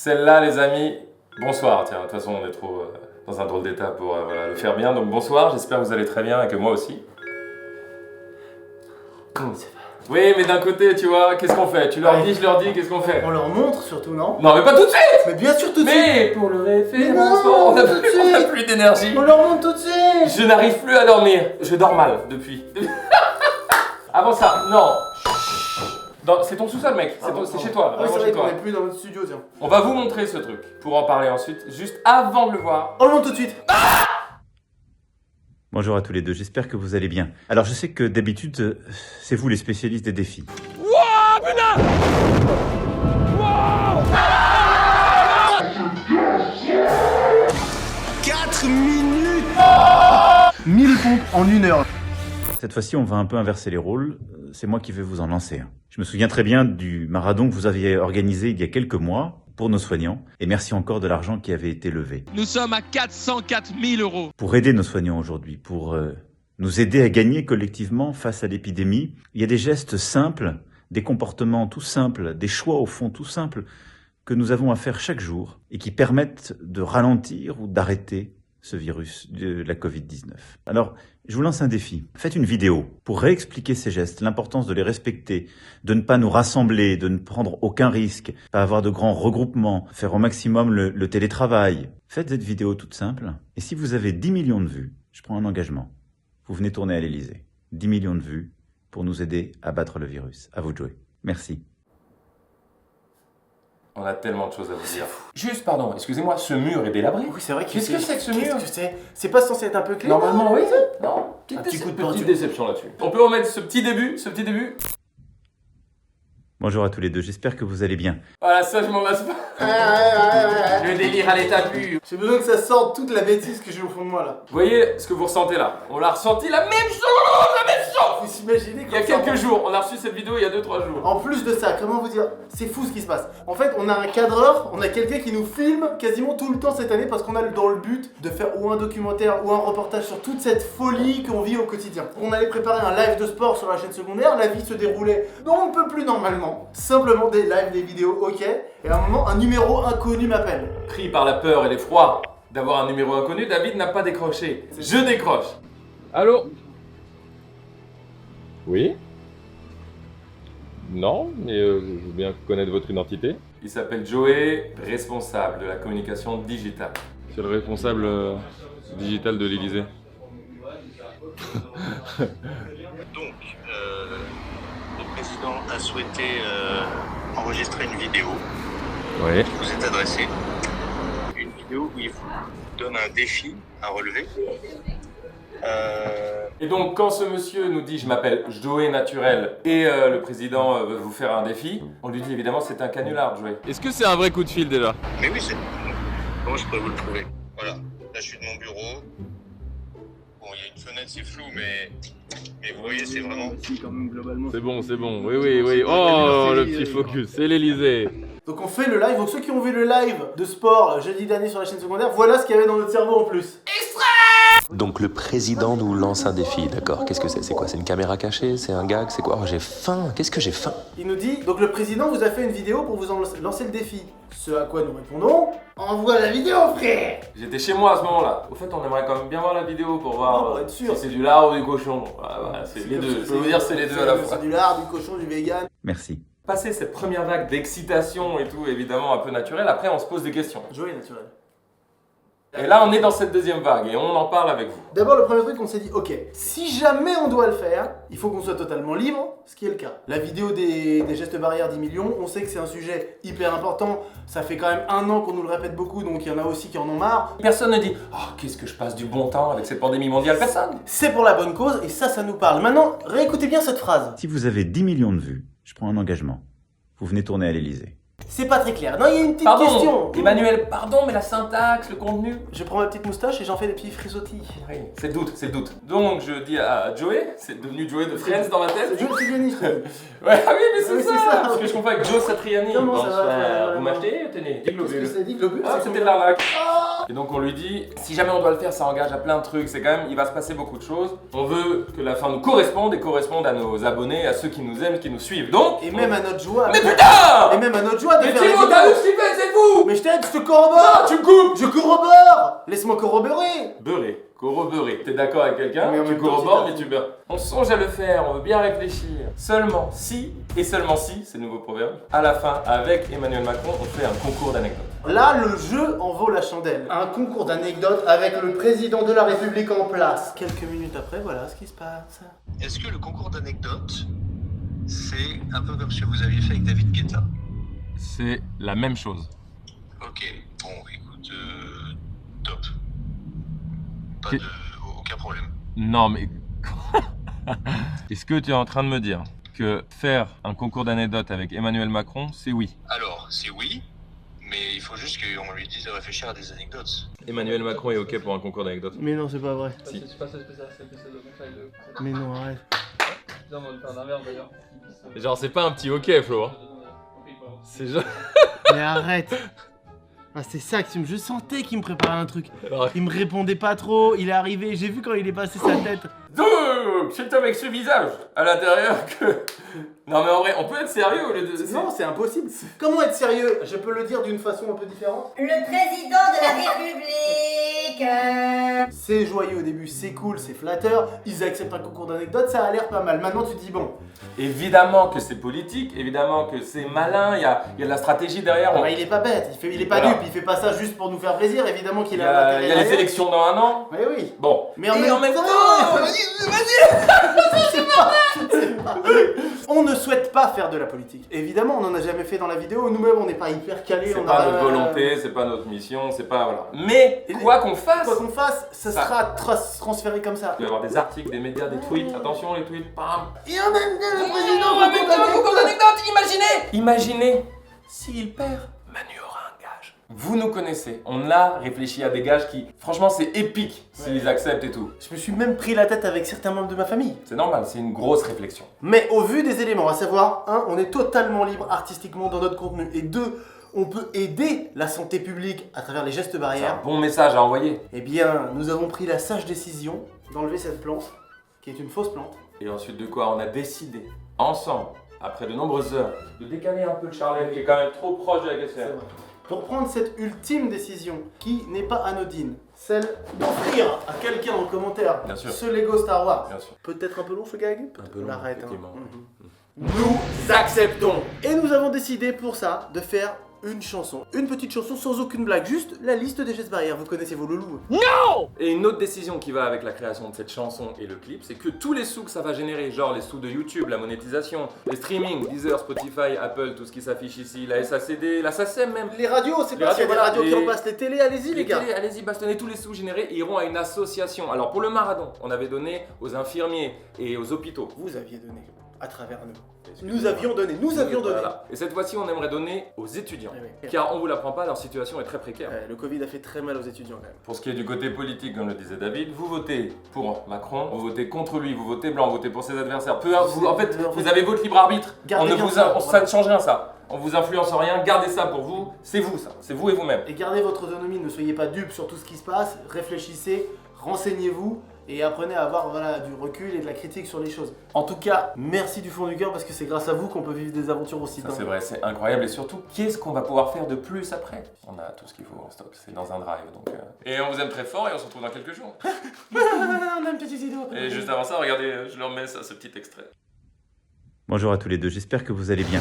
Celle-là, les amis, bonsoir. Tiens, de toute façon, on est trop dans un drôle d'état pour voilà, le faire bien. Donc bonsoir, j'espère que vous allez très bien et que moi aussi. Oui, mais d'un côté, tu vois, qu'est-ce qu'on fait? Tu leur dis, je leur dis, qu'est-ce qu'on fait? On leur montre surtout, non? Non, mais pas tout de suite! Mais bien sûr tout de suite! Mais pour le référencement, non, on n'a tout de plus, suite. plus d'énergie. On leur montre tout de suite! Je n'arrive plus à dormir. Je dors mal depuis. Avant ça, non. C'est ton sous-sol, mec. C'est chez toi. Ah oui, Vraiment c'est chez vrai qu'on toi. est plus dans notre studio, tiens. On va vous montrer ce truc pour en parler ensuite, juste avant de le voir. On le montre tout de suite! Bonjour à tous les deux, j'espère que vous allez bien. Alors je sais que d'habitude, c'est vous les spécialistes des défis. Wouah, putain! Wow! 4 minutes! 1000 pompes en 1 heure. Cette fois-ci, on va un peu inverser les rôles. C'est moi qui vais vous en lancer un. Je me souviens très bien du marathon que vous aviez organisé il y a quelques mois pour nos soignants. Et merci encore de l'argent qui avait été levé. Nous sommes à 404 000 €. Pour aider nos soignants aujourd'hui, pour nous aider à gagner collectivement face à l'épidémie, il y a des gestes simples, des comportements tout simples, des choix au fond tout simples que nous avons à faire chaque jour et qui permettent de ralentir ou d'arrêter ce virus de la Covid-19. Alors, je vous lance un défi. Faites une vidéo pour réexpliquer ces gestes, l'importance de les respecter, de ne pas nous rassembler, de ne prendre aucun risque, pas avoir de grands regroupements, faire au maximum le télétravail. Faites cette vidéo toute simple. Et si vous avez 10 millions de vues, je prends un engagement. Vous venez tourner à l'Élysée. 10 millions de vues pour nous aider à battre le virus. À vous de jouer. Merci. On a tellement de choses à vous dire. Juste, pardon, excusez-moi, ce mur est délabré. Oui, c'est vrai que Qu'est-ce que c'est que ce mur? Qu'est-ce que c'est? C'est pas censé être un peu clean? Normalement, oui. Non, Un petit coup de peinture. petite déception là-dessus. On peut remettre ce petit début. Bonjour à tous les deux, j'espère que vous allez bien. Voilà, ça, je m'en lasse pas. Ouais. Le délire à l'état pur. J'ai besoin que ça sorte toute la bêtise que j'ai au fond de moi là. Vous voyez ce que vous ressentez là? On l'a ressenti la même chose. Faut s'imaginer Il y a quelques jours, on a reçu cette vidéo il y a 2-3 jours. En plus de ça, comment vous dire, c'est fou ce qui se passe. En fait, on a un cadreur, on a quelqu'un qui nous filme quasiment tout le temps cette année parce qu'on a dans le but de faire ou un documentaire ou un reportage sur toute cette folie qu'on vit au quotidien. On allait préparer un live de sport sur la chaîne secondaire, la vie se déroulait dont on ne peut plus normalement. Simplement des lives, des vidéos, ok. Et à un moment, un numéro inconnu m'appelle. Pris par la peur et l'effroi d'avoir un numéro inconnu, David n'a pas décroché. Je décroche. Allô? Oui? Non, mais je veux bien connaître votre identité. Il s'appelle Joey, responsable de la communication digitale. C'est le responsable digital de l'Élysée. Donc, le président a souhaité enregistrer une vidéo Oui. qui vous est adressée. Une vidéo où il vous donne un défi à relever. Et donc quand ce monsieur nous dit je m'appelle Joey Naturel et le président veut vous faire un défi, on lui dit évidemment c'est un canular Joey. Est-ce que c'est un vrai coup de fil déjà? Mais oui, c'est... Comment je pourrais vous le prouver? Voilà, là je suis de mon bureau. Bon, il y a une fenêtre, c'est flou, mais vous voyez, c'est vraiment... C'est bon, oui. Oh, le petit focus, c'est l'Élysée. Donc on fait le live, donc ceux qui ont vu le live de sport jeudi dernier sur la chaîne secondaire, voilà ce qu'il y avait dans notre cerveau en plus. Donc le président nous lance un défi, d'accord? Qu'est-ce que c'est? C'est quoi? C'est une caméra cachée? C'est un gag? C'est quoi? Oh, j'ai faim! Qu'est-ce que j'ai faim? Il nous dit, donc le président vous a fait une vidéo pour vous lancer le défi. Ce à quoi nous répondons, envoie la vidéo frère. J'étais chez moi à ce moment-là. Au fait on aimerait quand même bien voir la vidéo pour voir Non, pour être sûr. si c'est du lard ou du cochon. Voilà, c'est les deux. Je peux vous dire c'est les deux à la fois. C'est du lard, du cochon, du vegan. Merci. Passer cette première vague d'excitation et tout évidemment un peu naturelle, après on se pose des questions. Joey naturel. Et là on est dans cette deuxième vague et on en parle avec vous. D'abord le premier truc on s'est dit, ok, si jamais on doit le faire, il faut qu'on soit totalement libre, ce qui est le cas. La vidéo des gestes barrières 10 millions, on sait que c'est un sujet hyper important, ça fait quand même 1 an qu'on nous le répète beaucoup, donc il y en a aussi qui en ont marre. Personne ne dit oh qu'est-ce que je passe du bon temps avec cette pandémie mondiale, personne. C'est pour la bonne cause et ça nous parle. Maintenant, réécoutez bien cette phrase. Si vous avez 10 millions de vues, je prends un engagement. Vous venez tourner à l'Élysée. C'est pas très clair. Non, il y a une petite Pardon, question. Emmanuel, pardon, mais la syntaxe, le contenu. Je prends ma petite moustache et j'en fais des petits frisottis. Oui, c'est le doute. Donc je dis à Joey, c'est devenu Joey de Friends dans ma tête. C'est Joe Satriani, je crois. Ouais, ah oui, mais c'est Oui, ça, c'est ça. parce que je confonds avec Joe Satriani. Comment ça va, Bonsoir, vous m'achetez? Tenez, 10 Qu'est-ce que globules. c'est dit, globule? Ah, C'est c'était de combien? l'arnaque. Ah Et donc on lui dit, si jamais on doit le faire, ça engage à plein de trucs, c'est quand même, il va se passer beaucoup de choses. On veut que la fin nous corresponde et corresponde à nos abonnés, à ceux qui nous aiment, qui nous suivent. Donc, Et même à notre joie. Mais putain! Et même à notre joie de Mais faire la Thibaut, t'as vu vidéo. ce qu'il fait, c'est fou! Mais je t'aide, je te corrobore. Tu me coupes! Je corrobore. Laisse-moi corroborer. Beurrer, corroborer. T'es d'accord avec quelqu'un? Mais en Tu même temps, corrobores, c'est mais tu beurres. On songe à le faire, on veut bien réfléchir. Seulement si, et seulement si, c'est le nouveau proverbe, à la fin, avec Emmanuel Macron, on fait un concours d'anecdotes. Là, le jeu en vaut la chandelle. Un concours d'anecdotes avec le président de la République en place. Quelques minutes après, voilà ce qui se passe. Est-ce que le concours d'anecdotes, c'est un peu comme ce que vous aviez fait avec David Guetta? C'est la même chose. Ok, bon, écoute, top. Pas Qu'est- de... aucun problème. Non, mais. Est-ce que tu es en train de me dire que faire un concours d'anecdotes avec Emmanuel Macron, c'est oui? Alors, c'est oui, mais il faut juste qu'on lui dise de réfléchir à des anecdotes. Emmanuel Macron est OK pour un concours d'anecdotes? Mais non, c'est pas vrai. Si. Mais non, arrête. Genre, c'est pas un petit OK, Flo. Hein. C'est genre. Mais arrête. Ah, c'est ça que je sentais qu'il me préparait un truc. Alors, Il me répondait pas trop, il est arrivé, j'ai vu quand il est passé sa tête. Donc, c'est avec ce visage à l'intérieur que... Non mais en vrai, on peut être sérieux au lieu de... Non, c'est impossible. Comment être sérieux? Je peux le dire d'une façon un peu différente. Le président de la République. C'est joyeux au début, c'est cool, c'est flatteur. Ils acceptent un concours d'anecdotes, ça a l'air pas mal. Maintenant, tu te dis bon. Évidemment que c'est politique, évidemment que c'est malin, il y a de la stratégie derrière. Ah bah, il est pas bête, il est pas Voilà. dupe, il fait pas ça juste pour nous faire plaisir. Évidemment qu'il Il y a un a, intérêt il y a les derrière. élections dans un an. Mais oui. Bon. Mais Et en même temps, on ne souhaite pas faire de la politique. Évidemment, on n'en a jamais fait dans la vidéo. Nous-mêmes, on n'est pas hyper calés. c'est on pas a notre volonté, c'est pas notre mission, c'est pas... Voilà. Mais, quoi qu'on fasse, Quoi qu'on fasse, ça Ça. sera transféré comme ça. il va y avoir des articles, des médias, des tweets, attention les tweets, bam. Et en même temps, le président En même temps, concours d'anecdotes, imaginez s'il perd, Manu aura un gage. Vous nous connaissez, on a réfléchi à des gages qui, franchement, c'est épique s'ils acceptent et tout. Je me suis même pris la tête avec certains membres de ma famille. C'est normal, c'est une grosse réflexion. Mais au vu des éléments, à savoir, 1, on est totalement libre artistiquement dans notre contenu, et 2, on peut aider la santé publique à travers les gestes C'est un barrières. bon message à envoyer. Eh bien, nous avons pris la sage décision d'enlever cette plante, qui est une fausse plante. Et ensuite de quoi on a décidé, ensemble, après de nombreuses heures, de décaler un peu le Charlet qui est quand même trop proche de la question. Pour prendre cette ultime décision, qui n'est pas anodine, celle d'offrir à quelqu'un en commentaire Bien sûr. ce Lego Star Wars. Bien sûr. Peut-être un peu long ce gag. Un peu On long, l'arrête. effectivement. Nous acceptons. Et nous avons décidé pour ça de faire une chanson. Une petite chanson sans aucune blague, juste la liste des gestes barrières. Vous connaissez vos loulous. Et une autre décision qui va avec la création de cette chanson et le clip, c'est que tous les sous que ça va générer, genre les sous de YouTube, la monétisation, les streamings, Deezer, Spotify, Apple, tout ce qui s'affiche ici, la SACD, la SACEM même, Les radios, c'est Les pas s'il y a des radios, radios voilà. qui en passent, les télés, allez-y les gars. télés, allez-y, bastonnez, tous les sous générés iront à une association. Alors pour le marathon, on avait donné aux infirmiers et aux hôpitaux. Vous aviez donné à travers nous. Nous avions donné. Voilà. Et cette fois-ci, on aimerait donner aux étudiants. Oui. Car on vous l'apprend pas, leur situation est très précaire. Le Covid a fait très mal aux étudiants quand même. Pour ce qui est du côté politique, comme le disait David, vous votez pour Macron, vous votez contre lui, vous votez blanc, vous votez pour ses adversaires. En fait, vous avez votre libre arbitre. Gardez On ne bien vous ça, ça voilà. ne change rien ça. On vous influence rien, gardez ça pour vous. C'est vous ça, c'est vous et vous-même. Et gardez votre autonomie, ne soyez pas dupes sur tout ce qui se passe, réfléchissez, renseignez-vous et apprenez à avoir du recul et de la critique sur les choses. En tout cas, merci du fond du cœur parce que c'est grâce à vous qu'on peut vivre des aventures aussi Ça dingues. c'est vrai, c'est incroyable et surtout, qu'est-ce qu'on va pouvoir faire de plus après? On a tout ce qu'il faut en stock, c'est dans un drive donc. Et on vous aime très fort et on se retrouve dans quelques jours. On a une petite idée. Et juste avant ça, regardez, je leur mets ça, ce petit extrait. Bonjour à tous les deux, j'espère que vous allez bien.